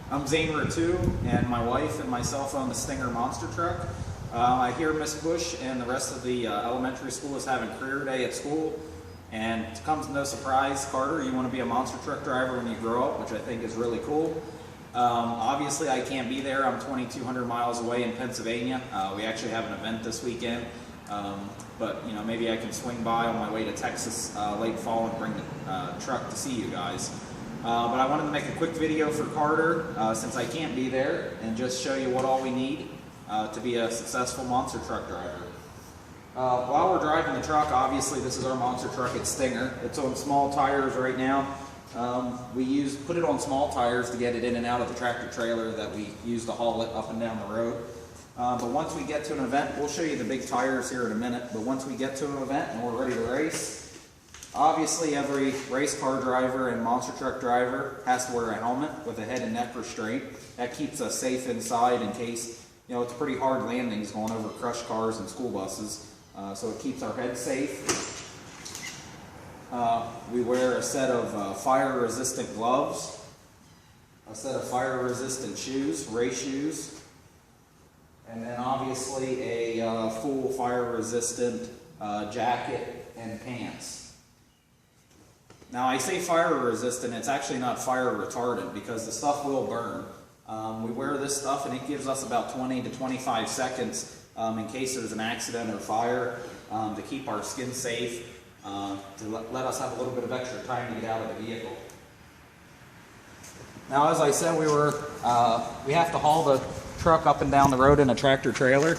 I'm Zane Ratu, and my wife and myself own the Stinger monster truck. I hear Miss Bush and the rest of the elementary school is having career day at school, and it comes to no surprise, Carter, you want to be a monster truck driver when you grow up, which I think is really cool. Obviously I can't be there. I'm 2,200 miles away in Pennsylvania. We actually have an event this weekend, but you know, maybe I can swing by on my way to Texas late fall and bring the truck to see you guys. But I wanted to make a quick video for Carter since I can't be there, and just show you what all we need to be a successful monster truck driver. While we're driving the truck, obviously this is our monster truck at Stinger. It's on small tires right now. We put it on small tires to get it in and out of the tractor trailer that we use to haul it up and down the road. But once we get to an event, we'll show you the big tires here in a minute, but once we get to an event and we're ready to race, obviously every race car driver and monster truck driver has to wear a helmet with a head and neck restraint. That keeps us safe inside in case, you know, it's pretty hard landings going over crushed cars and school buses, so it keeps our head safe. We wear a set of fire-resistant gloves, a set of fire-resistant shoes, race shoes, and then obviously a full fire-resistant jacket and pants. Now I say fire-resistant, it's actually not fire-retardant because the stuff will burn. We wear this stuff and it gives us about 20 to 25 seconds in case there's an accident or fire to keep our skin safe. To let us have a little bit of extra time to get out of the vehicle. Now, as I said, we have to haul the truck up and down the road in a tractor trailer.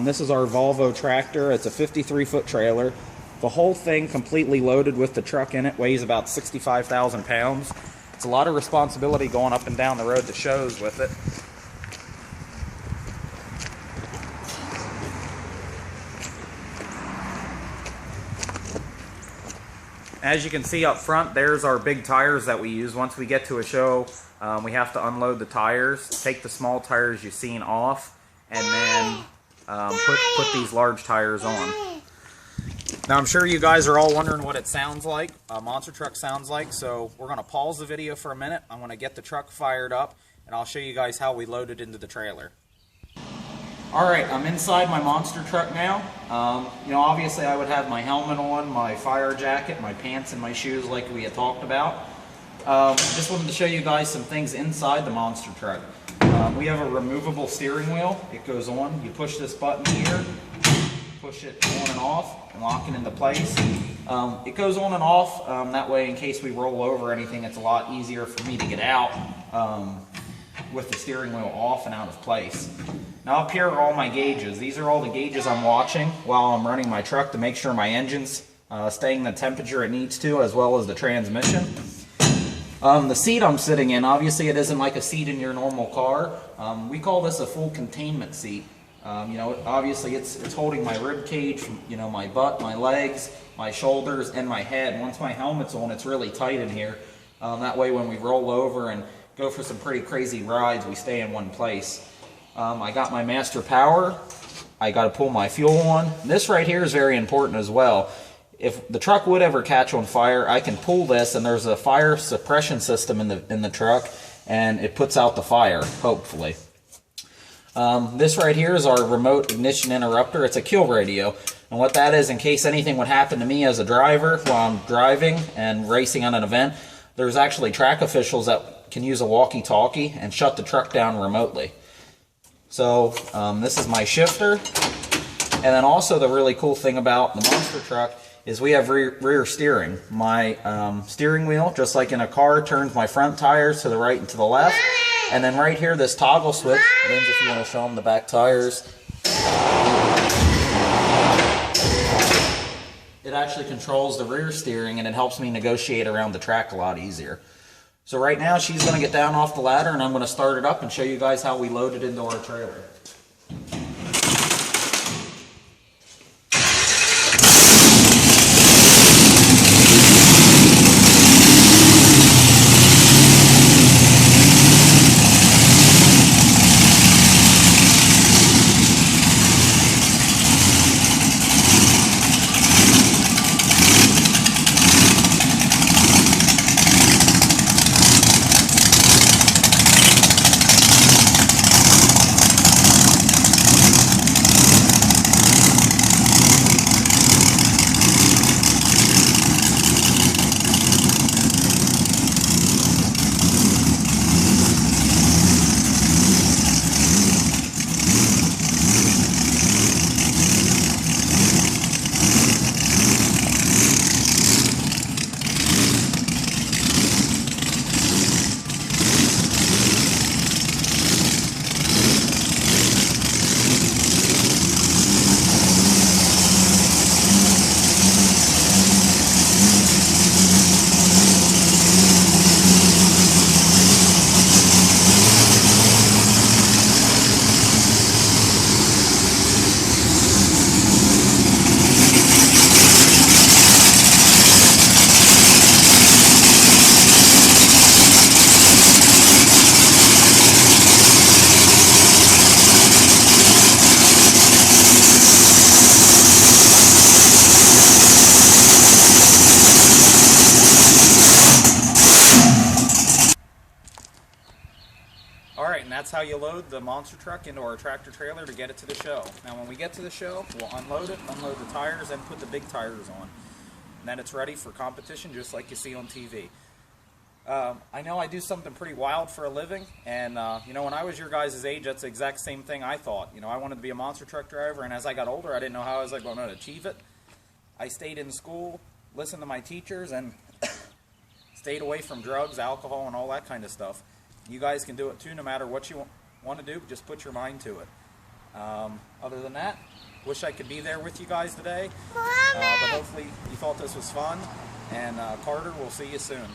This is our Volvo tractor. It's a 53-foot trailer. The whole thing completely loaded with the truck in it weighs about 65,000 pounds. It's a lot of responsibility going up and down the road to shows with it. As you can see up front, there's our big tires that we use. Once we get to a show, we have to unload the tires, take the small tires you've seen off, and then put these large tires on. Now I'm sure you guys are all wondering what it sounds like, a monster truck sounds like, so we're going to pause the video for a minute. I'm going to get the truck fired up, and I'll show you guys how we load it into the trailer. Alright, I'm inside my monster truck now. You know, obviously I would have my helmet on, my fire jacket, my pants, and my shoes like we had talked about. Just wanted to show you guys some things inside the monster truck. We have a removable steering wheel. It goes on. You push this button here, push it on and off, and lock it into place. It goes on and off. That way, in case we roll over anything, it's a lot easier for me to get out with the steering wheel off and out of place. Now up here are all my gauges. These are all the gauges I'm watching while I'm running my truck to make sure my engine's staying the temperature it needs to, as well as the transmission. The seat I'm sitting in, obviously it isn't like a seat in your normal car. We call this a full containment seat. You know, obviously it's holding my rib cage, you know, my butt, my legs, my shoulders, and my head. Once my helmet's on, it's really tight in here. That way when we roll over and go for some pretty crazy rides, we stay in one place. I got my master power. I got to pull my fuel on. This right here is very important as well. If the truck would ever catch on fire, I can pull this, and there's a fire suppression system in the truck, and it puts out the fire, hopefully. This right here is our remote ignition interrupter. It's a kill radio, and what that is, in case anything would happen to me as a driver while I'm driving and racing on an event, there's actually track officials that can use a walkie-talkie and shut the truck down remotely. So this is my shifter, and then also the really cool thing about the monster truck is we have rear steering. My steering wheel, just like in a car, turns my front tires to the right and to the left, and then right here this toggle switch, Vince, if you want to show them the back tires, it actually controls the rear steering and it helps me negotiate around the track a lot easier. So right now she's going to get down off the ladder and I'm going to start it up and show you guys how we load it into our trailer. and that's how you load the monster truck into our tractor trailer to get it to the show. Now when we get to the show, we'll unload it, unload the tires, and put the big tires on. And then it's ready for competition just like you see on TV. I know I do something pretty wild for a living, and you know, when I was your guys' age, that's the exact same thing I thought. You know, I wanted to be a monster truck driver, and as I got older, I didn't know how I was going to achieve it. I stayed in school, listened to my teachers, and stayed away from drugs, alcohol, and all that kind of stuff. You guys can do it too, no matter what you want to do. Just put your mind to it. Other than that, wish I could be there with you guys today, but hopefully you thought this was fun, and Carter, we'll see you soon.